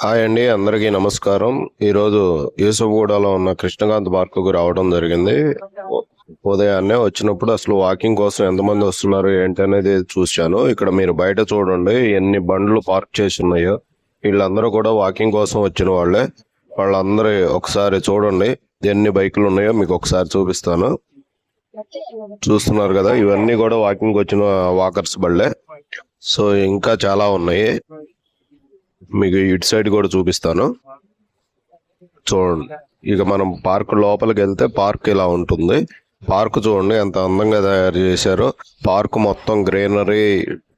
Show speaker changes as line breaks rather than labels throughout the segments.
Hi అండి, అందరికీ నమస్కారం. ఈరోజు యూసఫ్గూడలో ఉన్న కృష్ణకాంత్ పార్కుకు రావడం జరిగింది. ఉదయాన్నే వచ్చినప్పుడు అసలు వాకింగ్ కోసం ఎంతమంది వస్తున్నారు ఏంటి అనేది చూశాను. ఇక్కడ మీరు బయట చూడండి ఎన్ని బండ్లు పార్క్ చేసి ఉన్నాయో. వీళ్ళందరూ కూడా వాకింగ్ కోసం వచ్చిన వాళ్ళే. వాళ్ళందరూ ఒకసారి చూడండి ఎన్ని బైకులు ఉన్నాయో మీకు ఒకసారి చూపిస్తాను. చూస్తున్నారు కదా, ఇవన్నీ కూడా వాకింగ్ వచ్చిన వాకర్స్ బళ్ళే. సో ఇంకా చాలా ఉన్నాయి, మీకు ఇటు సైడ్ కూడా చూపిస్తాను చూడండి. ఇక మనం పార్క్ లోపలికి వెళ్తే పార్క్ ఇలా ఉంటుంది. పార్క్ చూడండి ఎంత అందంగా తయారు చేశారో. పార్క్ మొత్తం గ్రీనరీ,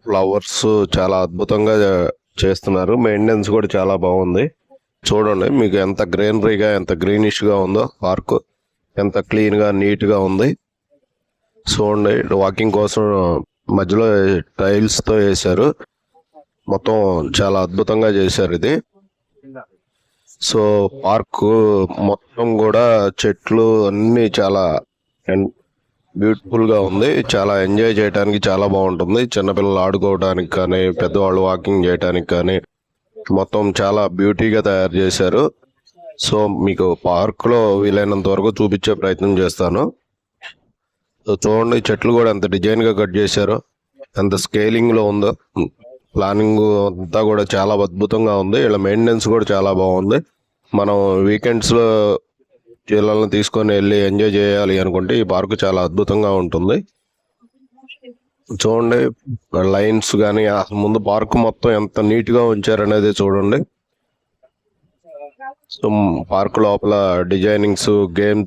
ఫ్లవర్స్ చాలా అద్భుతంగా చేస్తున్నారు. మెయింటెనెన్స్ కూడా చాలా బాగుంది. చూడండి మీకు ఎంత గ్రీనరీగా, ఎంత గ్రీనిష్ గా ఉందో. పార్క్ ఎంత క్లీన్ గా, నీట్ గా ఉంది. చూడండి, వాకింగ్ కోసం మధ్యలో టైల్స్ తో వేశారు. మొత్తం చాలా అద్భుతంగా చేశారు ఇది. సో పార్క్ మొత్తం కూడా చెట్లు అన్ని చాలా బ్యూటిఫుల్ గా ఉంది. చాలా ఎంజాయ్ చేయడానికి చాలా బాగుంటుంది. చిన్నపిల్లలు ఆడుకోవడానికి కానీ, పెద్దవాళ్ళు వాకింగ్ చేయడానికి కానీ మొత్తం చాలా బ్యూటీగా తయారు చేశారు. సో మీకు పార్క్ లో వీలైనంత వరకు చూపించే ప్రయత్నం చేస్తాను. చూడండి చెట్లు కూడా ఎంత డిజైన్ గా కట్ చేశారో, ఎంత స్కేలింగ్ లో ఉందో. ప్లానింగ్ అంతా కూడా చాలా అద్భుతంగా ఉంది. ఇలా మెయింటెనెన్స్ కూడా చాలా బాగుంది. మనం వీకెండ్స్ లో పిల్లల్ని తీసుకొని వెళ్ళి ఎంజాయ్ చేయాలి అనుకుంటే ఈ పార్క్ చాలా అద్భుతంగా ఉంటుంది. చూడండి లైన్స్ కానీ, ముందు పార్క్ మొత్తం ఎంత నీట్ గా ఉంచారనేది చూడండి. సో పార్క్ లోపల డిజైనింగ్స్, గేమ్,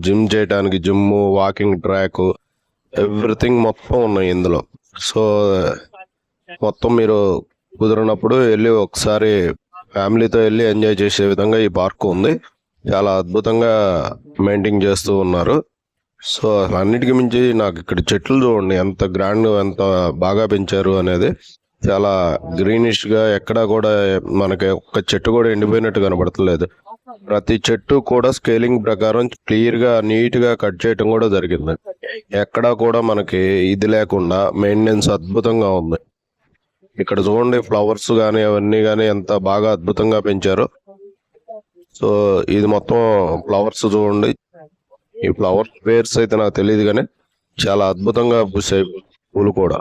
జిమ్ చేయడానికి జిమ్, వాకింగ్ ట్రాక్, ఎవ్రీథింగ్ మొత్తం ఉన్నాయి ఇందులో. సో మొత్తం మీరు కుదిరినప్పుడు వెళ్ళి ఒకసారి ఫ్యామిలీతో వెళ్ళి ఎంజాయ్ చేసే విధంగా ఈ పార్క్ ఉంది. చాలా అద్భుతంగా మెయింటైన్ చేస్తూ ఉన్నారు. సో అన్నిటికీ మించి నాకు ఇక్కడ చెట్లు చూడండి ఎంత గ్రాండ్, ఎంత బాగా పెంచారు అనేది. చాలా గ్రీనిష్ గా, ఎక్కడా కూడా మనకి ఒక్క చెట్టు కూడా ఎండిపోయినట్టు కనబడతలేదు. ప్రతి చెట్టు కూడా స్కేలింగ్ ప్రకారం క్లియర్ గా, నీట్ గా కట్ చేయటం కూడా జరిగింది. ఎక్కడా కూడా మనకి ఇది లేకుండా మెయింటెనెన్స్ అద్భుతంగా ఉంది. ఇక్కడ చూడండి ఫ్లవర్స్ కానీ, అవన్నీ కానీ ఎంత బాగా అద్భుతంగా పెంచారు. సో ఇది మొత్తం ఫ్లవర్స్ చూడండి. ఈ ఫ్లవర్ పేర్స్ అయితే నాకు తెలియదు కానీ చాలా అద్భుతంగా పూసాయి పూలు కూడా.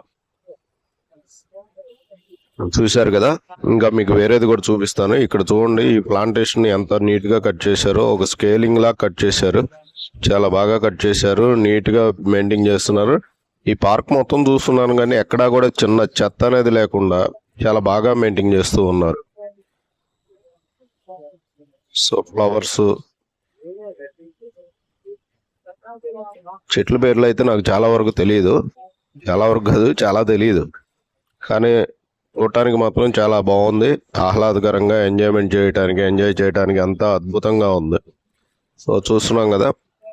చూశారు కదా, ఇంకా మీకు వేరేది కూడా చూపిస్తాను. ఇక్కడ చూడండి ఈ ప్లాంటేషన్ ఎంత నీట్ గా కట్ చేశారో. ఒక స్కేలింగ్ లా కట్ చేశారు. చాలా బాగా కట్ చేశారు, నీట్ గా మెయింటైన్ చేస్తున్నారు. ఈ పార్క్ మొత్తం చూస్తున్నాను కానీ ఎక్కడా కూడా చిన్న చెత్త అనేది లేకుండా చాలా బాగా మెయింటైన్ చేస్తూ ఉన్నారు. సో ఫ్లవర్స్, చెట్ల పేర్లు అయితే నాకు చాలా వరకు తెలియదు. చాలా వరకు కాదు, చాలా తెలియదు. కానీ చూడటానికి మాత్రం చాలా బాగుంది. ఆహ్లాదకరంగా ఎంజాయ్ చేయడానికి అంతా అద్భుతంగా ఉంది. సో చూస్తున్నాం కదా,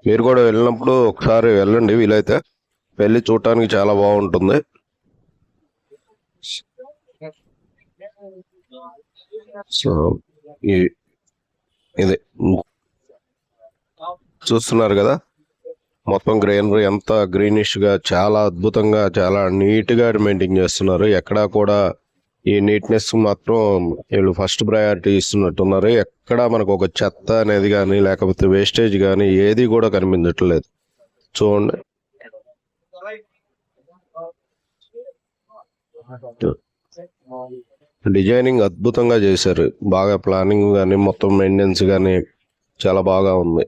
మీరు కూడా వెళ్ళినప్పుడు ఒకసారి వెళ్ళండి. వీలైతే వెళ్ళి చూడటానికి చాలా బాగుంటుంది. సో ఇది చూస్తున్నారు కదా, మొత్తం గ్రీనరీ ఎంత గ్రీనిష్ గా, చాలా అద్భుతంగా, చాలా నీట్ గా మెయింటైన్ చేస్తున్నారు. ఎక్కడా కూడా ఈ నీట్నెస్ మాత్రం వీళ్ళు ఫస్ట్ ప్రయారిటీ ఇస్తున్నట్టున్నారు. ఎక్కడా మనకు ఒక చెత్త అనేది కానీ, లేకపోతే వేస్టేజ్ కానీ ఏది కూడా కనిపించట్లేదు. చూడండి డిజైనింగ్ అద్భుతంగా చేశారు. బాగా ప్లానింగ్ కానీ, మొత్తం మెయింటెనెన్స్ కానీ చాలా బాగా ఉంది.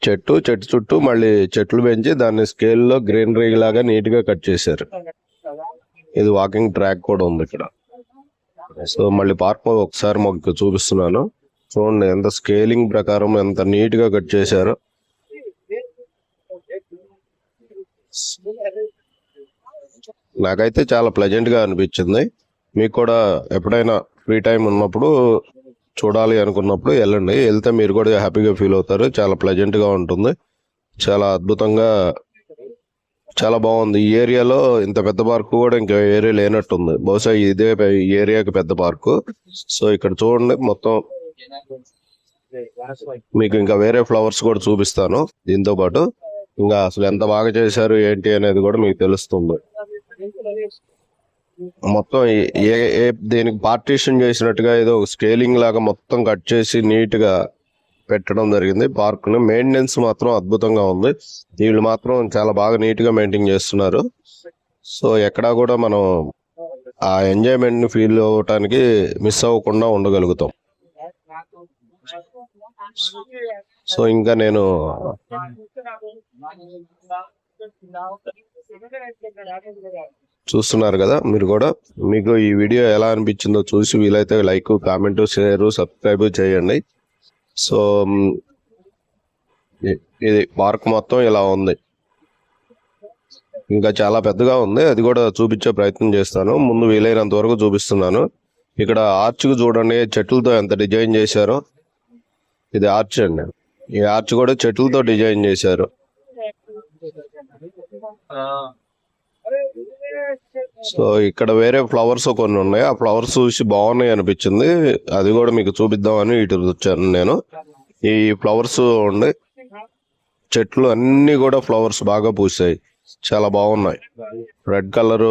చెట్టు చుట్టూ మళ్ళీ చెట్లు పెంచి దాన్ని స్కేల్లో గ్రీనరీ లాగా నీట్ గా కట్ చేశారు. ఇది వాకింగ్ ట్రాక్ కూడా ఉంది ఇక్కడ. సో మళ్ళీ పార్క్ ఒకసారి మాకు చూపిస్తున్నాను. చూడండి ఎంత స్కేలింగ్ ప్రకారం ఎంత నీట్ గా కట్ చేశారు. నాకైతే చాలా ప్లెజెంట్ గా అనిపించింది. మీకు కూడా ఎప్పుడైనా ఫ్రీ టైం ఉన్నప్పుడు, చూడాలి అనుకున్నప్పుడు వెళ్ళండి. వెళ్తే మీరు కూడా హ్యాపీగా ఫీల్ అవుతారు. చాలా ప్లెజెంట్ గా ఉంటుంది. చాలా అద్భుతంగా, చాలా బాగుంది. ఈ ఏరియాలో ఇంత పెద్ద పార్క్ కూడా ఇంకా ఏరియా లేనట్టుంది. బహుశా ఇదే ఈ ఏరియాకి పెద్ద పార్కు. సో ఇక్కడ చూడండి మొత్తం. మీకు ఇంకా వేరే ఫ్లవర్స్ కూడా చూపిస్తాను దీంతో పాటు. ఇంకా అసలు ఎంత బాగా చేశారు ఏంటి అనేది కూడా మీకు తెలుస్తుంది. మొత్తం దేనికి పార్టీషన్ చేసినట్టుగా ఏదో స్కేలింగ్ లాగా మొత్తం కట్ చేసి నీట్ గా పెట్టడం జరిగింది. పార్క్ ని మెయింటెనెన్స్ మాత్రం అద్భుతంగా ఉంది. వీళ్ళు మాత్రం చాలా బాగా నీట్ గా మెయింటైన్ చేస్తున్నారు. సో ఎక్కడా కూడా మనం ఆ ఎంజాయ్మెంట్ ని ఫీల్ అవ్వటానికి మిస్ అవ్వకుండా ఉండగలుగుతాం. సో ఇంకా నేను చూస్తున్నారు కదా మీరు కూడా. మీకు ఈ వీడియో ఎలా అనిపించిందో చూసి వీలైతే లైక్, కామెంట్, షేర్, సబ్స్క్రైబ్ చేయండి. సో ఇది పార్క్ మొత్తం ఇలా ఉంది. ఇంకా చాలా పెద్దగా ఉంది, అది కూడా చూపించే ప్రయత్నం చేస్తాను. ముందు వీలైనంత వరకు చూపిస్తున్నాను. ఇక్కడ ఆర్చ్ చూడండి, చెట్లతో ఎంత డిజైన్ చేశారో. ఇది ఆర్చ్ అండి. ఈ ఆర్చ్ కూడా చెట్లతో డిజైన్ చేశారు. సో ఇక్కడ వేరే ఫ్లవర్స్ కొన్ని ఉన్నాయి. ఆ ఫ్లవర్స్ చూసి బాగున్నాయి అనిపించింది, అది కూడా మీకు చూపిద్దామని ఇటు వచ్చాను నేను. ఈ ఫ్లవర్స్ ఉండే చెట్లు అన్ని కూడా ఫ్లవర్స్ బాగా పూసాయి, చాలా బాగున్నాయి. Red colour.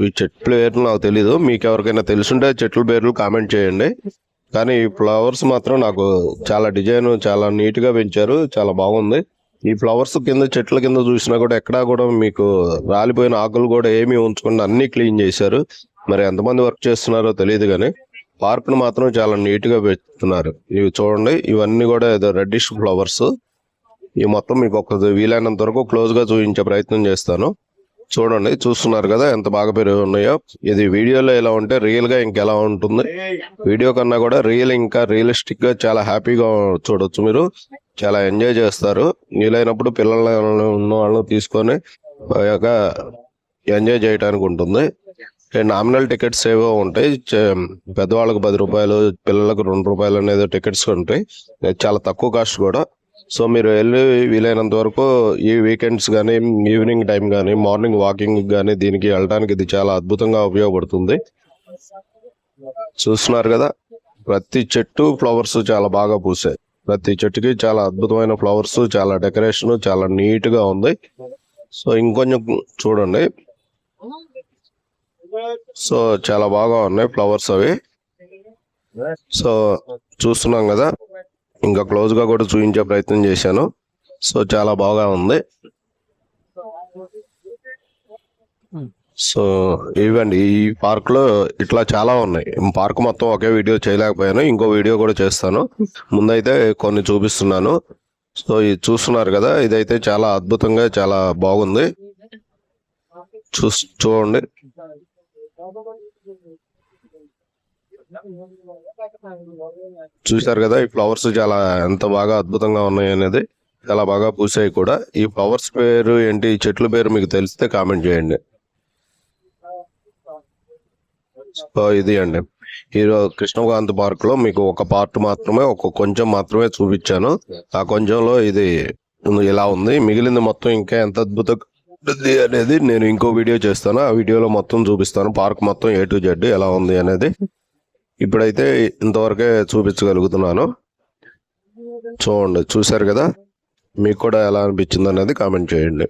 ఈ చెట్ల పేర్లు నాకు తెలీదు, మీకు ఎవరికైనా తెలుసుంటే చెట్ల పేర్లు కామెంట్ చేయండి. కానీ ఈ ఫ్లవర్స్ మాత్రం నాకు చాలా డిజైన్ చాలా నీట్ గా పెంచారు, చాలా బాగుంది. ఈ ఫ్లవర్స్ కింద చెట్ల కింద చూసినా కూడా ఎక్కడా కూడా మీకు రాలిపోయిన ఆకులు కూడా ఏమీ ఉంచకుండా అన్ని క్లీన్ చేశారు. మరి ఎంతమంది వర్క్ చేస్తున్నారో తెలియదు కానీ పార్క్ ను మాత్రం చాలా నీట్ గా పెడుతున్నారు. ఇవి చూడండి, ఇవన్నీ కూడా ఏదో రెడ్డిష్ ఫ్లవర్స్. ఇవి మొత్తం మీకు ఒక వీలైనంత వరకు క్లోజ్ గా చూపించే ప్రయత్నం చేస్తాను. చూడండి, చూస్తున్నారు కదా ఎంత బాగా పెరిగి ఉన్నాయో. ఇది వీడియోలో ఎలా ఉంటే రియల్ గా ఇంకెలా ఉంటుంది. వీడియో కన్నా కూడా రియల్ ఇంకా రియలిస్టిక్ గా చాలా హ్యాపీగా చూడొచ్చు. మీరు చాలా ఎంజాయ్ చేస్తారు. వీలైనప్పుడు పిల్లలు ఉన్న వాళ్ళని తీసుకొని బాగా ఎంజాయ్ చేయడానికి ఉంటుంది. నామినల్ టికెట్స్ ఏవో ఉంటాయి, పెద్దవాళ్ళకి 10 రూపాయలు, పిల్లలకు 2 రూపాయలు అనేది టికెట్స్ ఉంటాయి. చాలా తక్కువ కాస్ట్ కూడా. సో మీరు వెళ్ళి వీలైనంత వరకు ఈ వీకెండ్స్ కానీ, ఈవినింగ్ టైం కానీ, మార్నింగ్ వాకింగ్ కానీ దీనికి వెళ్ళడానికి ఇది చాలా అద్భుతంగా ఉపయోగపడుతుంది. చూస్తున్నారు కదా, ప్రతి చెట్టు ఫ్లవర్స్ చాలా బాగా పూసాయి. ప్రతి చెట్టుకి చాలా అద్భుతమైన ఫ్లవర్స్, చాలా డెకరేషన్, చాలా నీట్ గా ఉంది. సో ఇంకొంచెం చూడండి. సో చాలా బాగా ఉన్నాయి ఫ్లవర్స్ అవి. సో చూస్తున్నాం కదా, ఇంకా క్లోజ్ గా కూడా చూపించే ప్రయత్నం చేశాను. సో చాలా బాగా ఉంది. సో ఇవ్వండి, ఈ పార్క్ లో ఇట్లా చాలా ఉన్నాయి. పార్క్ మొత్తం ఒకే వీడియో చేయలేకపోయాను, ఇంకో వీడియో కూడా చేస్తాను. ముందైతే కొన్ని చూపిస్తున్నాను. సో ఇది చూస్తున్నారు కదా, ఇదైతే చాలా అద్భుతంగా చాలా బాగుంది. చూడండి. చూసారు కదా, ఈ ఫ్లవర్స్ చాలా ఎంత బాగా అద్భుతంగా ఉన్నాయి అనేది, చాలా బాగా పూసాయి కూడా. ఈ ఫ్లవర్స్ పేరు ఏంటి, ఈ చెట్ల పేరు మీకు తెలిస్తే కామెంట్ చేయండి. సో ఇది అండి ఈరోజు కృష్ణకాంత్ పార్క్ లో మీకు ఒక పార్ట్ మాత్రమే, కొంచెం మాత్రమే చూపించాను. ఆ కొంచెంలో ఇది ఇలా ఉంది. మిగిలింది మొత్తం ఇంకా ఎంత అద్భుతంగా అనేది నేను ఇంకో వీడియో చేస్తాను. ఆ వీడియోలో మొత్తం చూపిస్తాను, పార్క్ మొత్తం A to Z ఎలా ఉంది అనేది. ఇప్పుడైతే ఇంతవరకే చూపించగలుగుతున్నాను. చూడండి, చూసారు కదా, మీకు కూడా ఎలా అనిపించింది అనేది కామెంట్ చేయండి.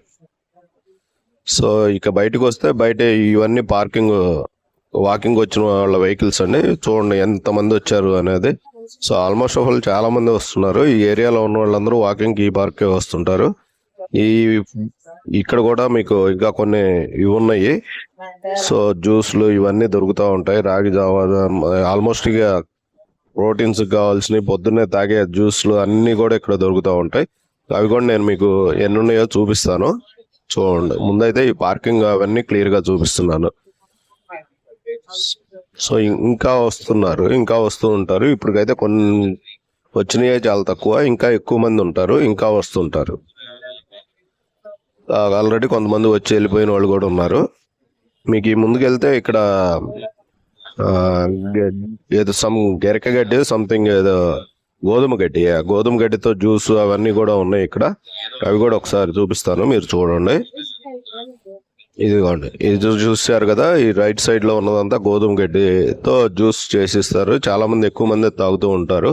సో ఇక బయటకు వస్తే, బయట ఇవన్నీ వాకింగ్ వచ్చిన వాళ్ళ వెహికల్స్ అండి. చూడండి ఎంతమంది వచ్చారు అనేది. సో ఆల్మోస్ట్ ఆల్ చాలా మంది వస్తున్నారు. ఈ ఏరియాలో ఉన్న వాళ్ళందరూ వాకింగ్ ఈ పార్క్ వస్తుంటారు. ఇక్కడ కూడా మీకు ఇంకా కొన్ని ఇవి ఉన్నాయి. సో జ్యూస్లు ఇవన్నీ దొరుకుతూ ఉంటాయి. రాగి జావా, ఆల్మోస్ట్ ఇక ప్రోటీన్స్ కావాల్సినవి పొద్దున్నే తాగే జ్యూస్లు అన్ని కూడా ఇక్కడ దొరుకుతూ ఉంటాయి. అవి కూడా నేను మీకు ఎన్ని ఉన్నాయో చూపిస్తాను. చూడండి, ముందైతే ఈ పార్కింగ్ అవన్నీ క్లియర్ గా చూపిస్తున్నాను. సో ఇంకా వస్తూ ఉంటారు. ఇప్పటికైతే కొన్ని వచ్చినాయే చాలా తక్కువ, ఇంకా ఎక్కువ మంది ఉంటారు, ఇంకా వస్తుంటారు. ఆల్రెడీ కొంతమంది వచ్చి వెళ్ళిపోయిన వాళ్ళు కూడా ఉన్నారు. మీకు ఈ ముందుకెళ్తే ఇక్కడ ఏదో గెరక గడ్డి సంథింగ్, ఏదో గోధుమ గడ్డితో జ్యూస్ అవన్నీ కూడా ఉన్నాయి ఇక్కడ. అవి కూడా ఒకసారి చూపిస్తాను, మీరు చూడండి. ఇదిగోండి, ఇది చూసారు కదా, ఈ రైట్ సైడ్ లో ఉన్నదంతా గోధుమ గడ్డితో జ్యూస్ చేసిస్తారు. చాలా మంది, ఎక్కువ మంది తాగుతూ ఉంటారు.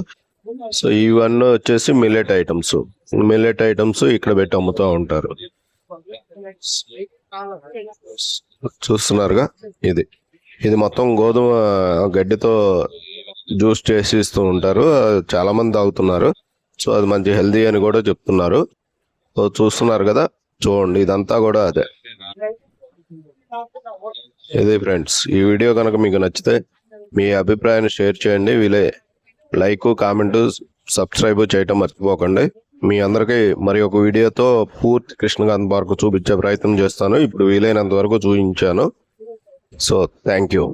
సో ఇవన్నీ వచ్చేసి మిల్లెట్ ఐటమ్స్ ఇక్కడ పెట్టి అమ్ముతూ ఉంటారు. చూస్తున్నారుగా, ఇది ఇది మొత్తం గోధుమ గడ్డితో జ్యూస్ చేసి ఇస్తూ ఉంటారు. చాలా మంది తాగుతున్నారు. సో అది మంచి హెల్దీ అని కూడా చెప్తున్నారు. సో చూస్తున్నారు కదా, చూడండి ఇదంతా కూడా అదే. ఇది ఫ్రెండ్స్, ఈ వీడియో కనుక మీకు నచ్చితే మీ అభిప్రాయాన్ని షేర్ చేయండి. వీలే లైక్, కామెంట్, సబ్స్క్రైబ్ చేయటం మర్చిపోకండి. మీ అందరికీ మరి ఒక వీడియోతో పూర్తి కృష్ణకాంత్ పార్క్ చూపించే ప్రయత్నం చేస్తాను. ఇప్పుడు వీలైనంత వరకు చూపించాను. So thank you.